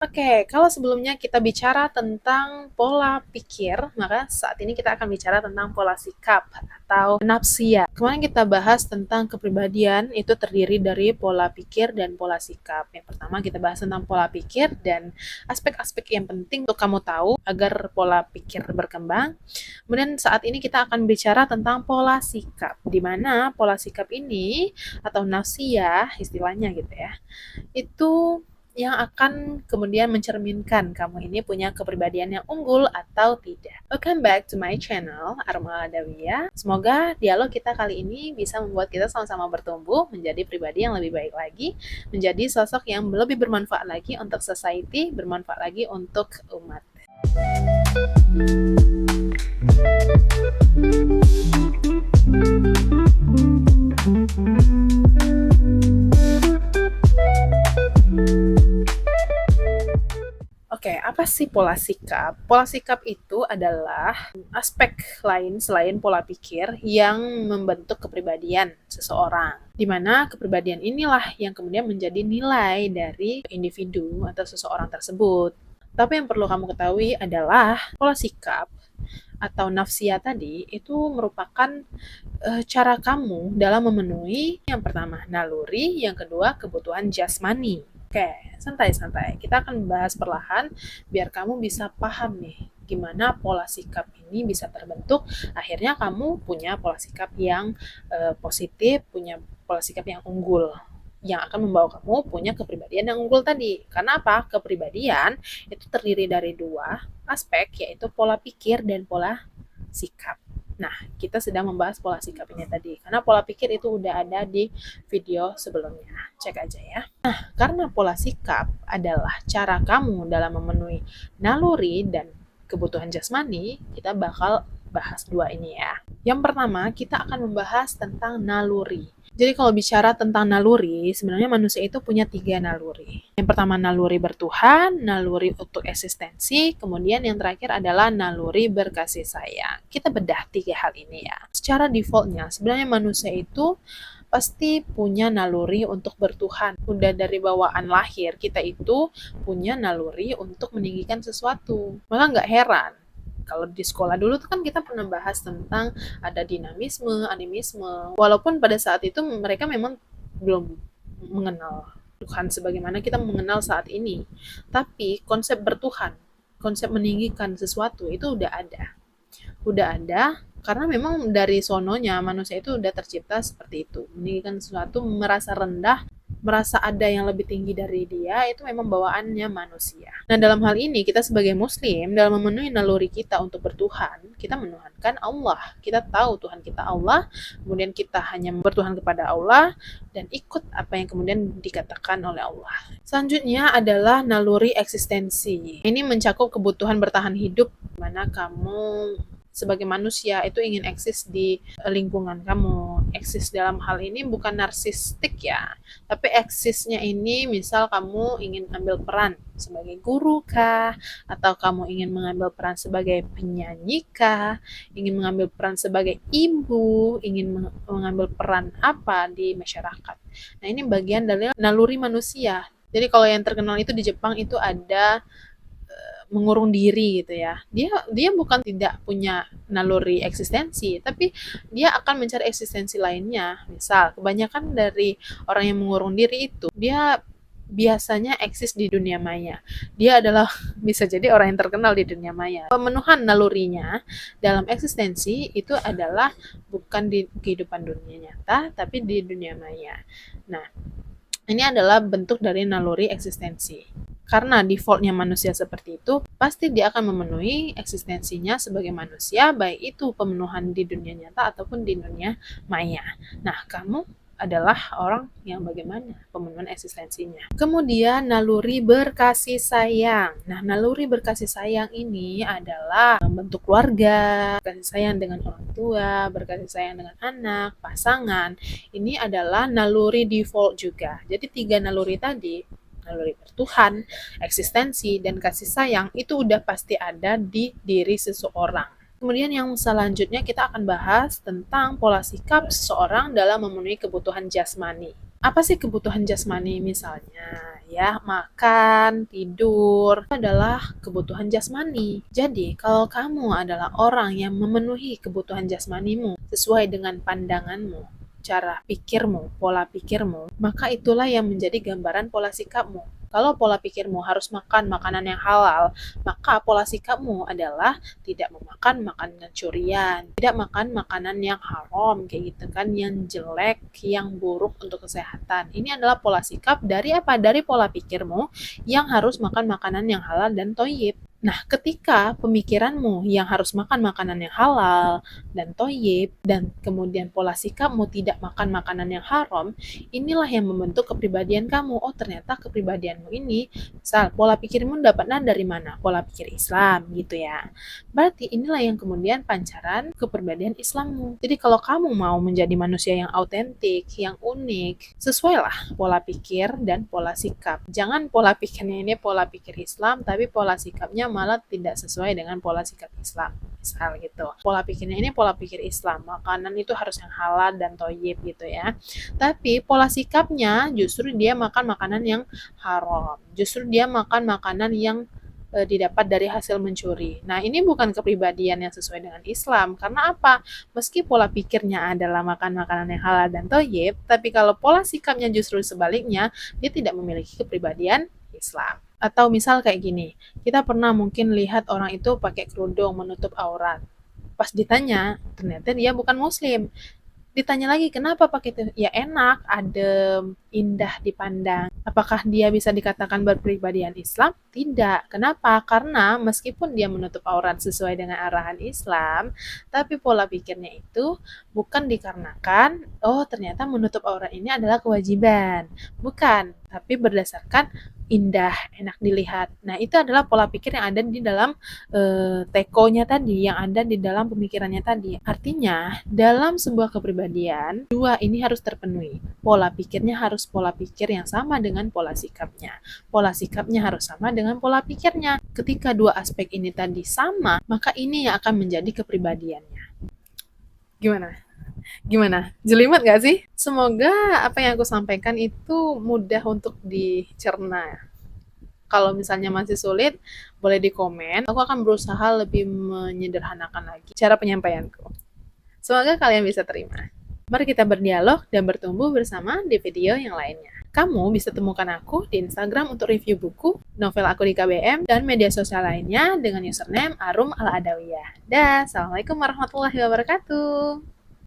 Oke, kalau sebelumnya kita bicara tentang pola pikir, maka saat ini kita akan bicara tentang pola sikap atau nafsiyah. Kemarin kita bahas tentang kepribadian, itu terdiri dari pola pikir dan pola sikap. Yang pertama kita bahas tentang pola pikir dan aspek-aspek yang penting untuk kamu tahu agar pola pikir berkembang. Kemudian saat ini kita akan bicara tentang pola sikap, di mana pola sikap ini atau nafsiyah istilahnya gitu ya, itu yang akan kemudian mencerminkan kamu ini punya kepribadian yang unggul atau tidak. Welcome back to my channel, Arma Adawiyah. Semoga dialog kita kali ini bisa membuat kita sama-sama bertumbuh menjadi pribadi yang lebih baik lagi, menjadi sosok yang lebih bermanfaat lagi untuk society, bermanfaat lagi untuk umat. Oke, apa sih pola sikap? Pola sikap itu adalah aspek lain selain pola pikir yang membentuk kepribadian seseorang. Di mana kepribadian inilah yang kemudian menjadi nilai dari individu atau seseorang tersebut. Tapi yang perlu kamu ketahui adalah pola sikap atau nafsiyah tadi itu merupakan cara kamu dalam memenuhi yang pertama naluri, yang kedua kebutuhan jasmani. Oke, santai-santai. Kita akan bahas perlahan biar kamu bisa paham nih gimana pola sikap ini bisa terbentuk. Akhirnya kamu punya pola sikap yang positif, punya pola sikap yang unggul yang akan membawa kamu punya kepribadian yang unggul tadi. Karena apa? Kepribadian itu terdiri dari dua aspek, yaitu pola pikir dan pola sikap. Nah, kita sedang membahas pola sikap ini tadi. Karena pola pikir itu udah ada di video sebelumnya. Cek aja ya. Nah, karena pola sikap adalah cara kamu dalam memenuhi naluri dan kebutuhan jasmani, kita bakal bahas dua ini ya. Yang pertama, kita akan membahas tentang naluri. Jadi kalau bicara tentang naluri, sebenarnya manusia itu punya 3 naluri. Yang pertama naluri bertuhan, naluri untuk eksistensi, kemudian yang terakhir adalah naluri berkasih sayang. Kita bedah 3 hal ini ya. Secara defaultnya, sebenarnya manusia itu pasti punya naluri untuk bertuhan. Udah dari bawaan lahir, kita itu punya naluri untuk meninggikan sesuatu. Maka nggak heran kalau di sekolah dulu tuh kan kita pernah bahas tentang ada dinamisme, animisme. Walaupun pada saat itu mereka memang belum mengenal Tuhan sebagaimana kita mengenal saat ini. Tapi konsep bertuhan, konsep meninggikan sesuatu itu udah ada. Udah ada karena memang dari sononya manusia itu udah tercipta seperti itu. Meninggikan sesuatu, merasa rendah, merasa ada yang lebih tinggi dari dia, itu memang bawaannya manusia. Nah, dalam hal ini kita sebagai muslim dalam memenuhi naluri kita untuk bertuhan, kita menuhankan Allah. Kita tahu Tuhan kita Allah, kemudian kita hanya bertuhan kepada Allah dan ikut apa yang kemudian dikatakan oleh Allah. Selanjutnya adalah naluri eksistensi. Ini mencakup kebutuhan bertahan hidup, di mana kamu sebagai manusia itu ingin eksis di lingkungan kamu. Eksis dalam hal ini bukan narsistik ya, tapi eksisnya ini misal kamu ingin ambil peran sebagai guru kah, atau kamu ingin mengambil peran sebagai penyanyi kah, ingin mengambil peran sebagai ibu, ingin mengambil peran apa di masyarakat. Nah, ini bagian dari naluri manusia. Jadi kalau yang terkenal itu di Jepang itu ada mengurung diri gitu ya. Dia dia bukan tidak punya naluri eksistensi, tapi dia akan mencari eksistensi lainnya. Misal, kebanyakan dari orang yang mengurung diri itu, dia biasanya eksis di dunia maya. Dia adalah bisa jadi orang yang terkenal di dunia maya. Pemenuhan nalurinya dalam eksistensi itu adalah bukan di kehidupan dunia nyata, tapi di dunia maya. Nah, ini adalah bentuk dari naluri eksistensi. Karena defaultnya manusia seperti itu, pasti dia akan memenuhi eksistensinya sebagai manusia, baik itu pemenuhan di dunia nyata ataupun di dunia maya. Nah, kamu adalah orang yang bagaimana pemenuhan eksistensinya. Kemudian naluri berkasih sayang. Nah, naluri berkasih sayang ini adalah bentuk keluarga, berkasih sayang dengan orang tua, berkasih sayang dengan anak, pasangan. Ini adalah naluri default juga. Jadi 3 naluri tadi, naluri bertuhan, eksistensi, dan kasih sayang itu udah pasti ada di diri seseorang. Kemudian yang selanjutnya kita akan bahas tentang pola sikap seseorang dalam memenuhi kebutuhan jasmani. Apa sih kebutuhan jasmani misalnya? ya, makan, tidur, itu adalah kebutuhan jasmani. Jadi, kalau kamu adalah orang yang memenuhi kebutuhan jasmanimu sesuai dengan pandanganmu, cara pikirmu, pola pikirmu, maka itulah yang menjadi gambaran pola sikapmu. Kalau pola pikirmu harus makan makanan yang halal, maka pola sikapmu adalah tidak memakan makanan curian, tidak makan makanan yang haram, kayak gitu kan, yang jelek, yang buruk untuk kesehatan. Ini adalah pola sikap dari apa? Dari pola pikirmu yang harus makan makanan yang halal dan thoyyib. Nah, ketika pemikiranmu yang harus makan makanan yang halal dan thoyyib, dan kemudian pola sikapmu tidak makan makanan yang haram, inilah yang membentuk kepribadian kamu. Oh, ternyata kepribadianmu ini, misal pola pikirmu dapatnya dari mana? Pola pikir Islam gitu ya. Berarti inilah yang kemudian pancaran kepribadian Islammu. Jadi kalau kamu mau menjadi manusia yang autentik, yang unik, sesuailah pola pikir dan pola sikap. Jangan pola pikirnya ini pola pikir Islam, tapi pola sikapnya malah tidak sesuai dengan pola sikap Islam. Misal gitu. Pola pikirnya ini pola pikir Islam, makanan itu harus yang halal dan thoyyib gitu ya. Tapi pola sikapnya justru dia makan makanan yang haram. Justru dia makan makanan yang didapat dari hasil mencuri. Nah, ini bukan kepribadian yang sesuai dengan Islam. Karena apa? Meski pola pikirnya adalah makan makanan yang halal dan thoyyib, tapi kalau pola sikapnya justru sebaliknya, dia tidak memiliki kepribadian Islam. Atau misal kayak gini, kita pernah mungkin lihat orang itu pakai kerudung menutup aurat. Pas ditanya, ternyata dia bukan muslim. Ditanya lagi, kenapa pakai itu? Ya enak, adem, indah dipandang. Apakah dia bisa dikatakan berkepribadian Islam? Tidak. Kenapa? Karena meskipun dia menutup aurat sesuai dengan arahan Islam, tapi pola pikirnya itu bukan dikarenakan, oh ternyata menutup aurat ini adalah kewajiban. Bukan, tapi berdasarkan indah, enak dilihat. Nah, itu adalah pola pikir yang ada di dalam tekonya tadi, yang ada di dalam pemikirannya tadi. Artinya, dalam sebuah kepribadian, dua ini harus terpenuhi. Pola pikirnya harus pola pikir yang sama dengan pola sikapnya. Pola sikapnya harus sama dengan pola pikirnya. Ketika dua aspek ini tadi sama, maka ini yang akan menjadi kepribadiannya. Gimana? Gimana? Jelimet gak sih? Semoga apa yang aku sampaikan itu mudah untuk dicerna. Kalau misalnya masih sulit, boleh di komen. Aku akan berusaha lebih menyederhanakan lagi cara penyampaianku. Semoga kalian bisa terima. Mari kita berdialog dan bertumbuh bersama di video yang lainnya. Kamu bisa temukan aku di Instagram untuk review buku, novel aku di KBM, dan media sosial lainnya dengan username Arum Al Adawiyah. Dah, Assalamualaikum warahmatullahi wabarakatuh.